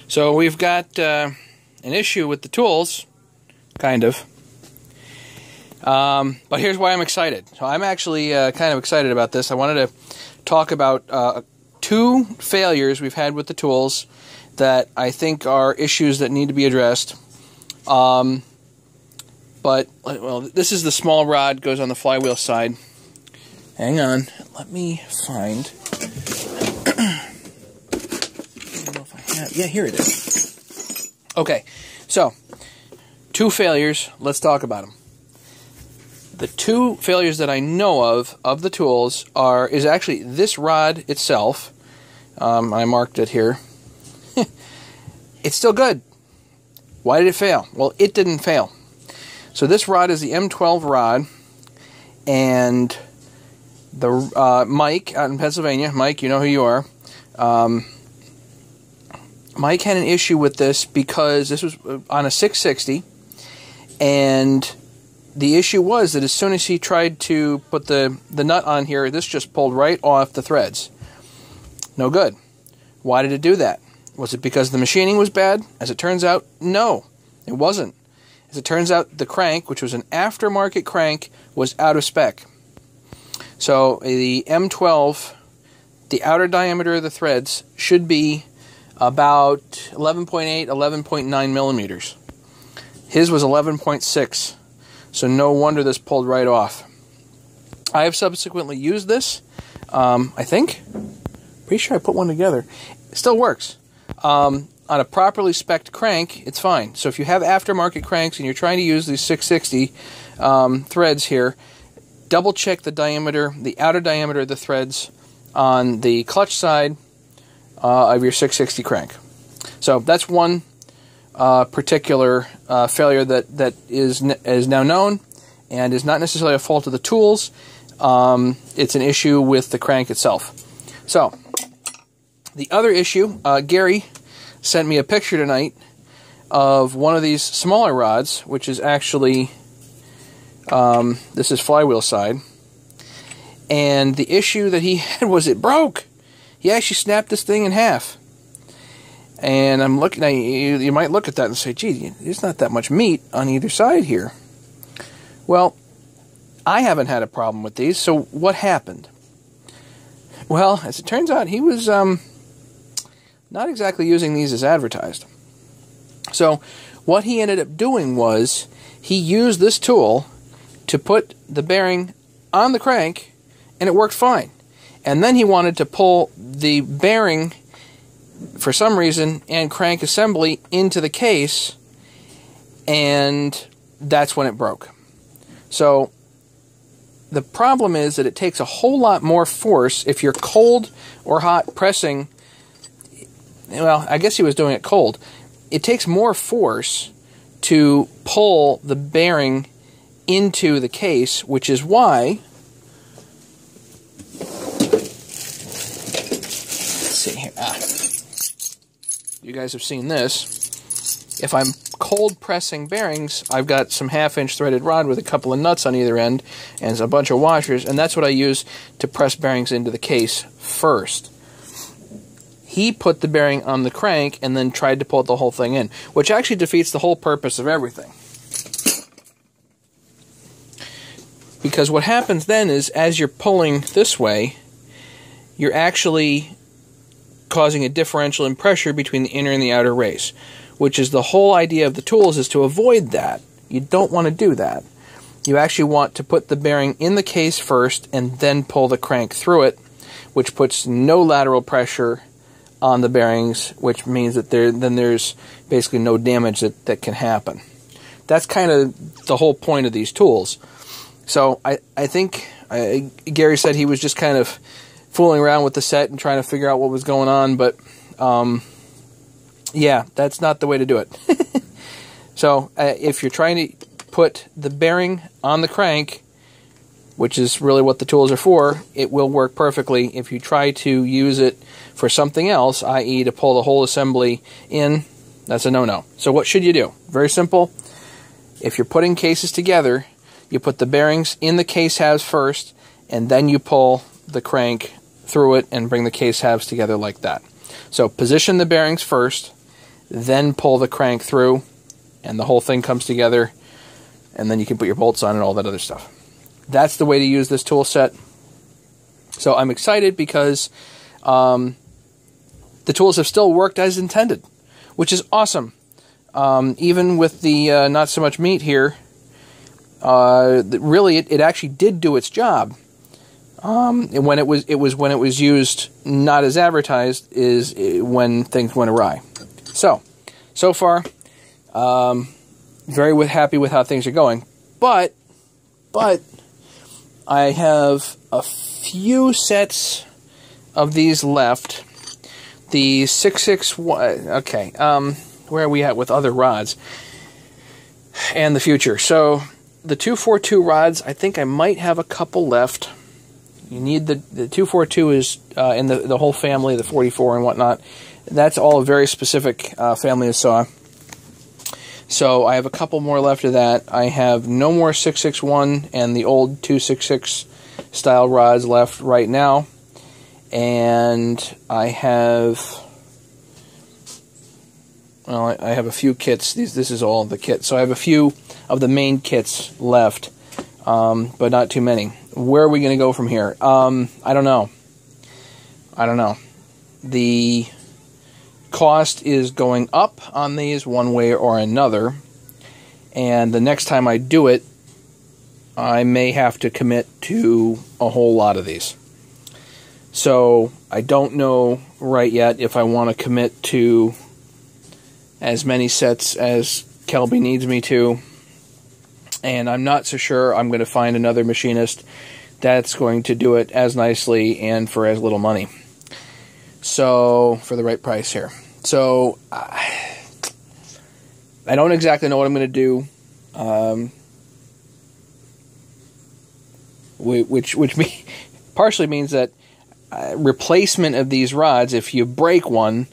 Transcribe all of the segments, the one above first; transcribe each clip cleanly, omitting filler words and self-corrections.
So we've got an issue with the tools, kind of. But here's why I'm excited. So I'm actually kind of excited about this. I wanted to talk about two failures we've had with the tools that I think are issues that need to be addressed. But, well, this is the small rod, goes on the flywheel side. Hang on, let me find... Yeah, here it is. Okay, so, two failures. Let's talk about them. The two failures that I know of the tools, is actually this rod itself. I marked it here. It's still good. Why did it fail? Well, it didn't fail. So this rod is the M12 rod, and the Mike out in Pennsylvania, Mike, you know who you are. Mike had an issue with this because this was on a 660, and the issue was that as soon as he tried to put the nut on here, this just pulled right off the threads. No good. Why did it do that? Was it because the machining was bad? As it turns out, no, it wasn't. As it turns out, the crank, which was an aftermarket crank, was out of spec. So the M12, the outer diameter of the threads should be about 11.8, 11.9 millimeters. His was 11.6, so no wonder this pulled right off. I have subsequently used this, I think. Pretty sure I put one together. It still works. On a properly spec'd crank, it's fine. So if you have aftermarket cranks and you're trying to use these 660 threads here, double check the diameter, the outer diameter of the threads on the clutch side of your 660 crank. So that's one particular failure that is now known and is not necessarily a fault of the tools. It's an issue with the crank itself. So the other issue, Gary sent me a picture tonight of one of these smaller rods, which is actually, this is flywheel side. And the issue that he had was it broke. He actually snapped this thing in half. And I'm looking at you might look at that and say, gee, there's not that much meat on either side here. Well, I haven't had a problem with these, so what happened? Well, as it turns out, he was not exactly using these as advertised. So what he ended up doing was he used this tool to put the bearing on the crank, and it worked fine. And then he wanted to pull the bearing, for some reason, and crank assembly into the case, and that's when it broke. So the problem is that it takes a whole lot more force if you're cold or hot pressing. Well, I guess he was doing it cold. It takes more force to pull the bearing into the case, which is why, let's see here, you guys have seen this. If I'm cold pressing bearings, I've got some 1/2-inch threaded rod with a couple of nuts on either end and a bunch of washers, and that's what I use to press bearings into the case first. He put the bearing on the crank and then tried to pull the whole thing in, which actually defeats the whole purpose of everything. Because what happens then is, as you're pulling this way, you're actually causing a differential in pressure between the inner and the outer race, which is the whole idea of the tools, is to avoid that. You don't want to do that. You actually want to put the bearing in the case first and then pull the crank through it, which puts no lateral pressure on the bearings, which means that there's basically no damage that can happen. That's kind of the whole point of these tools. So I think Gary said he was just kind of fooling around with the set and trying to figure out what was going on, but yeah, that's not the way to do it. So if you're trying to put the bearing on the crank, which is really what the tools are for, it will work perfectly. If you try to use it for something else, i.e. to pull the whole assembly in, that's a no-no. So what should you do? Very simple. If you're putting cases together, you put the bearings in the case halves first, and then you pull the crank through it and bring the case halves together like that. So position the bearings first, then pull the crank through, and the whole thing comes together, and then you can put your bolts on and all that other stuff. That's the way to use this tool set. So I'm excited because the tools have still worked as intended, which is awesome. Even with the not so much meat here, really it actually did do its job. When it was used not as advertised is when things went awry. So far, very happy with how things are going. But I have a few sets of these left. The 661. Okay. Where are we at with other rods and the future? So the 242 rods, I think I might have a couple left. You need the 242 is in the whole family, the 44 and whatnot. That's all a very specific family of saw. So I have a couple more left of that. I have no more 661 and the old 266 style rods left right now. And I have... Well, I have a few kits. This is all the kits. So I have a few of the main kits left, but not too many. Where are we going to go from here? I don't know. The cost is going up on these one way or another, and the next time I do it, I may have to commit to a whole lot of these. So I don't know right yet if I want to commit to as many sets as Kelby needs me to, and I'm not so sure I'm going to find another machinist that's going to do it as nicely and for as little money. So, for the right price here. So, I don't exactly know what I'm going to do, which partially means that replacement of these rods, if you break one,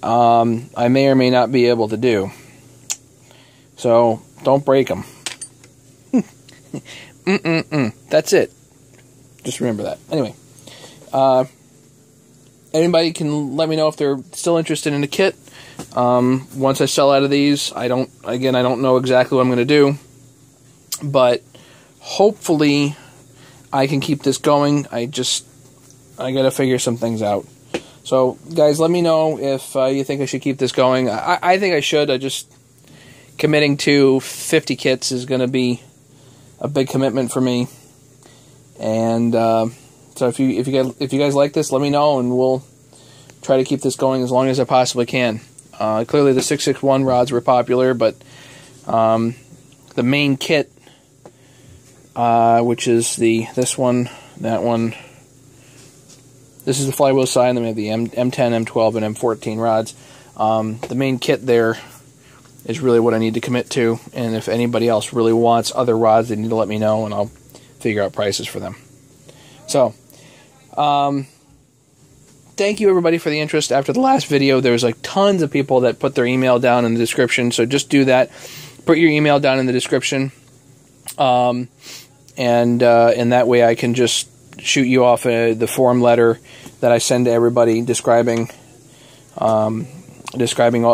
I may or may not be able to do. So, don't break them. That's it. Just remember that. Anyway, anybody can let me know if they're still interested in the kit. Once I sell out of these, I don't know exactly what I'm going to do, but hopefully I can keep this going. I got to figure some things out. So, guys, let me know if you think I should keep this going. I think I should. Committing to 50 kits is going to be a big commitment for me. And so if you guys like this, let me know, and we'll try to keep this going as long as I possibly can. Clearly, the 661 rods were popular, but the main kit, which is this one, that one. This is the flywheel side, and then we have the M10, M12, and M14 rods. The main kit there is really what I need to commit to, and if anybody else really wants other rods, they need to let me know, and I'll figure out prices for them. So, thank you everybody for the interest. After the last video, there was like tons of people that put their email down in the description, so just do that. Put your email down in the description, and that way I can just shoot you off the form letter that I send to everybody describing all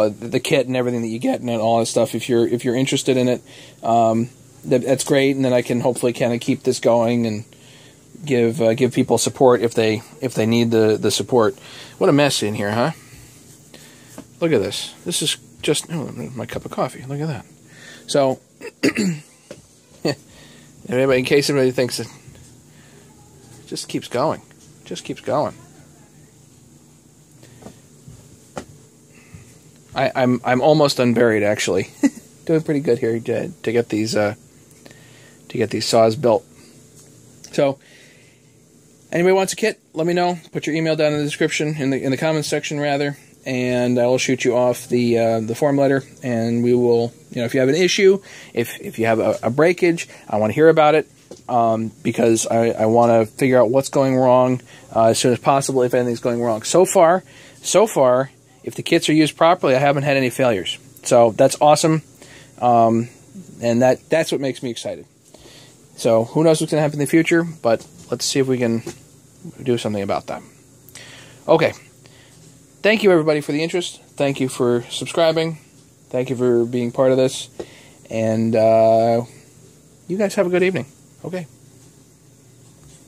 the kit and everything that you get and all that stuff. If you're interested in it, that's great, and then I can hopefully kind of keep this going and give people support if they need the support. What a mess in here, huh? Look at this. This is just my cup of coffee. Look at that. So, in case anybody thinks it just keeps going, I'm almost unburied, actually. Doing pretty good here to get these saws built. So, anybody wants a kit, let me know. Put your email down in the description, in the comments section rather, and I will shoot you off the form letter. And we will, if you have an issue, if you have a breakage, I want to hear about it, because I want to figure out what's going wrong as soon as possible if anything's going wrong. So far, if the kits are used properly, I haven't had any failures. So that's awesome, and that's what makes me excited. So who knows what's going to happen in the future, but let's see if we can do something about that. Okay. thank you, everybody, for the interest. Thank you for subscribing. Thank you for being part of this. And you guys have a good evening. Okay.